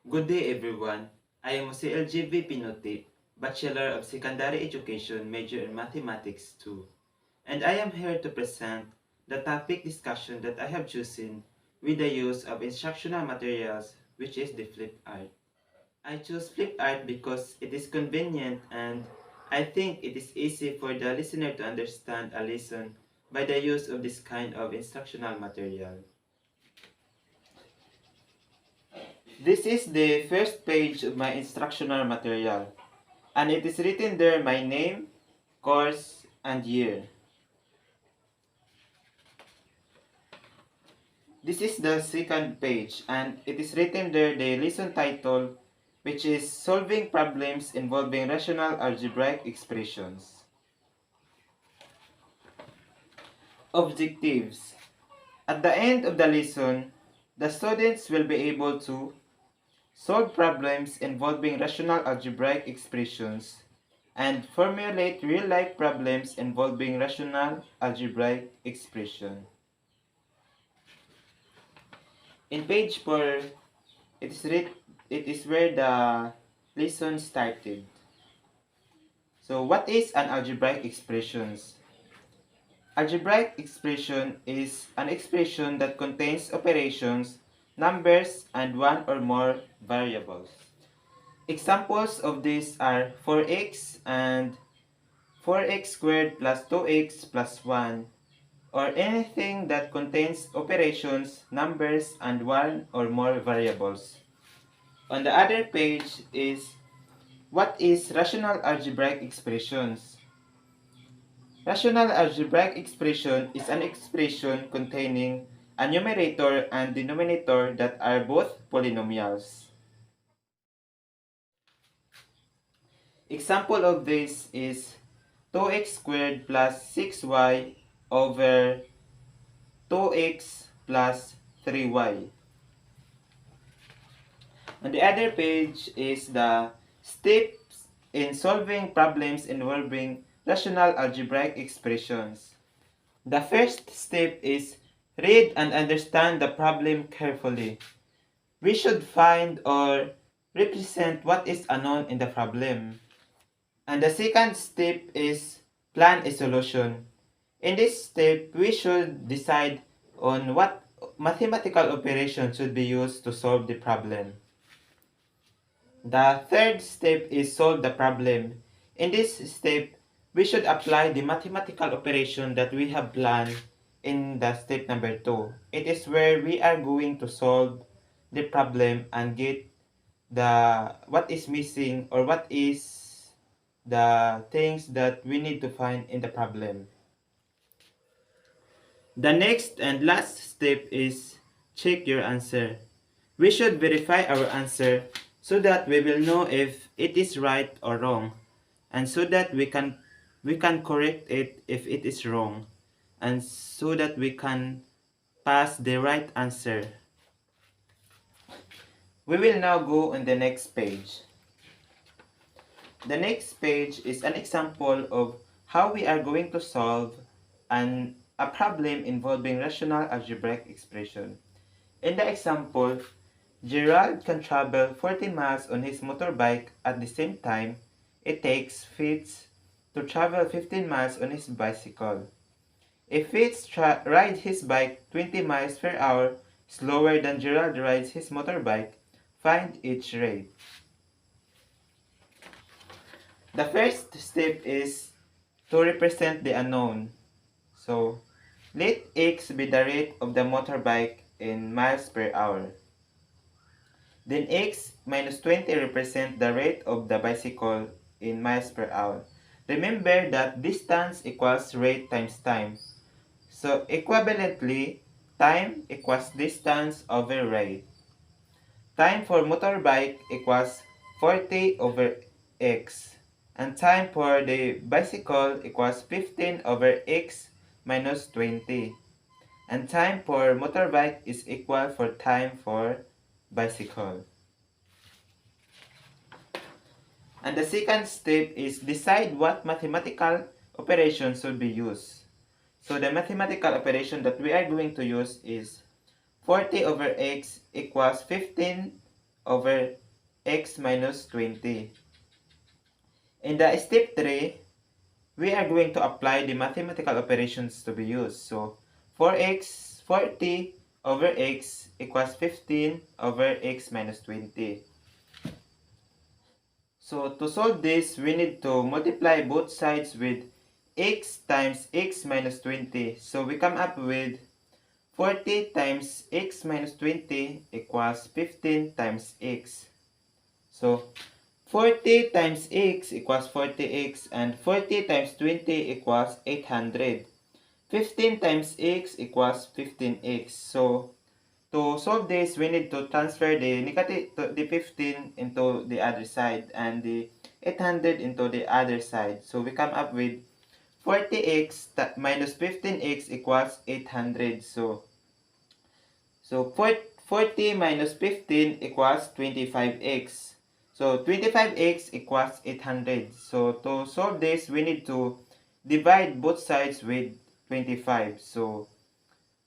Good day everyone. I am si Eljay Pinote, Bachelor of Secondary Education, major in Mathematics 2. And I am here to present the topic discussion that I have chosen with the use of instructional materials, which is the flip art. I chose flip art because it is convenient and I think it is easy for the listener to understand a lesson by the use of this kind of instructional material. This is the first page of my instructional material, and it is written there my name, course, and year. This is the second page, and it is written there the lesson title, which is Solving Problems Involving Rational Algebraic Expressions. Objectives. At the end of the lesson, the students will be able to solve problems involving rational algebraic expressions, and formulate real-life problems involving rational algebraic expression. In page 4, it is where the lesson started. So what is an algebraic expression? Algebraic expression is an expression that contains operations, numbers, and one or more variables. Examples of these are 4x and 4x squared plus 2x plus 1, or anything that contains operations, numbers, and one or more variables. On the other page is what is rational algebraic expressions? Rational algebraic expression is an expression containing a numerator and denominator that are both polynomials. Example of this is 2x squared plus 6y over 2x plus 3y. On the other page is the steps in solving problems involving rational algebraic expressions. The first step is read and understand the problem carefully. We should find or represent what is unknown in the problem. And the second step is plan a solution. In this step, we should decide on what mathematical operation should be used to solve the problem. The third step is solve the problem. In this step, we should apply the mathematical operation that we have planned in the step number 2. It is where we are going to solve the problem and get the what is missing or what is the things that we need to find in the problem. The next and last step is check your answer. We should verify our answer so that we will know if it is right or wrong, and so that we can correct it if it is wrong, and so that we can pass the right answer. We will now go on the next page. The next page is an example of how we are going to solve a problem involving rational algebraic expression. In the example, Gerald can travel 40 miles on his motorbike at the same time it takes Fitz to travel 15 miles on his bicycle. If Fitz rides his bike 20 miles per hour slower than Gerald rides his motorbike, find each rate. The first step is to represent the unknown. So, let x be the rate of the motorbike in miles per hour. Then x minus 20 represent the rate of the bicycle in miles per hour. Remember that distance equals rate times time. So equivalently, time equals distance over rate. Time for motorbike equals 40 over x. And time for the bicycle equals 15 over x minus 20. And time for motorbike is equal for time for bicycle. And the second step is decide what mathematical operation should be used. So the mathematical operation that we are going to use is 40 over x equals 15 over x minus 20. In the step 3, we are going to apply the mathematical operations to be used. So 40 over x equals 15 over x minus 20. So to solve this, we need to multiply both sides with x times x minus 20. So we come up with 40 times x minus 20 equals 15 times x. So 40 times x equals 40x, and 40 times 20 equals 800. 15 times x equals 15x. So to solve this, we need to transfer the 15 into the other side and the 800 into the other side. So we come up with 40x minus 15x equals 800. So 40 minus 15 equals 25x. So 25x equals 800. So to solve this, we need to divide both sides with 25. So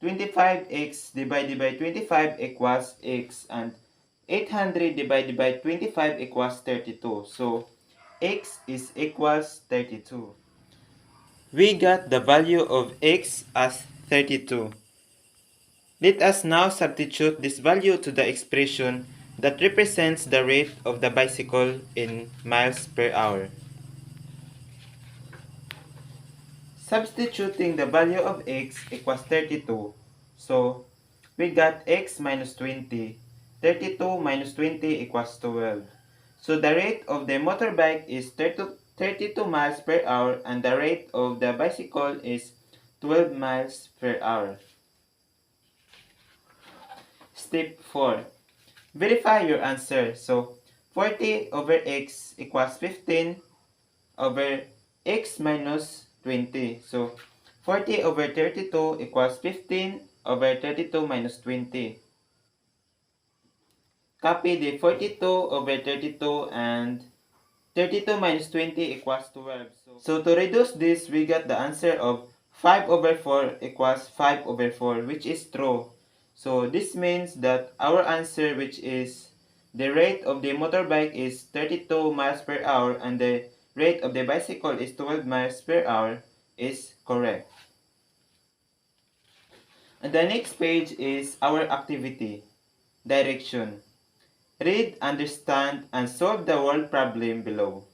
25x divided by 25 equals x, and 800 divided by 25 equals 32. So x is equals 32. We got the value of x as 32. Let us now substitute this value to the expression that represents the rate of the bicycle in miles per hour. Substituting the value of x equals 32. So, we got x minus 20. 32 minus 20 equals 12. So, the rate of the motorbike is 32 miles per hour, and the rate of the bicycle is 12 miles per hour. Step 4. Verify your answer. So, 40 over x equals 15 over x minus 20. So, 40 over 32 equals 15 over 32 minus 20. Copy the 42 over 32, and 32 minus 20 equals 12. So to reduce this, we got the answer of 5 over 4 equals 5 over 4, which is true. So this means that our answer, which is the rate of the motorbike, is 32 miles per hour, and the rate of the bicycle is 12 miles per hour, is correct. And the next page is our activity. Direction. Read, understand, and solve the word problem below.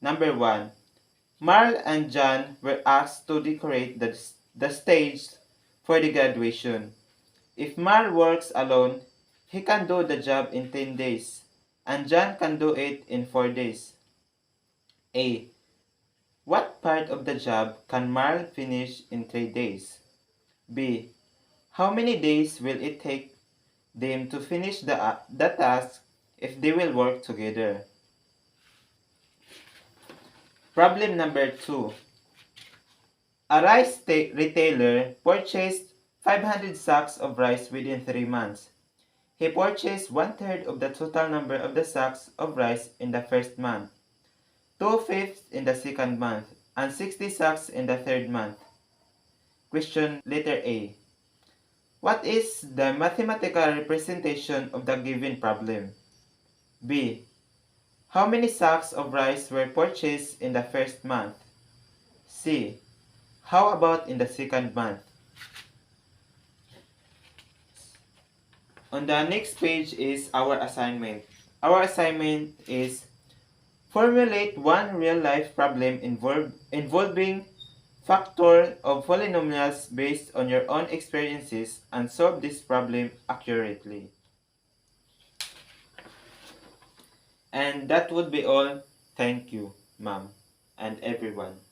Number 1. Marl and John were asked to decorate the stage for the graduation. If Marl works alone, he can do the job in 10 days, and John can do it in 4 days. A. What part of the job can Marl finish in 3 days? B. How many days will it take them to finish the task if they will work together? Problem number 2. A rice retailer purchased 500 sacks of rice within 3 months. He purchased 1/3 of the total number of the sacks of rice in the first month, 2/5 in the second month, and 60 sacks in the third month. Question letter A. What is the mathematical representation of the given problem? B. How many sacks of rice were purchased in the first month? C. How about in the second month? On the next page is our assignment. Our assignment is formulate one real-life problem involving factor of polynomials based on your own experiences, and solve this problem accurately. And that would be all. Thank you, ma'am, and everyone.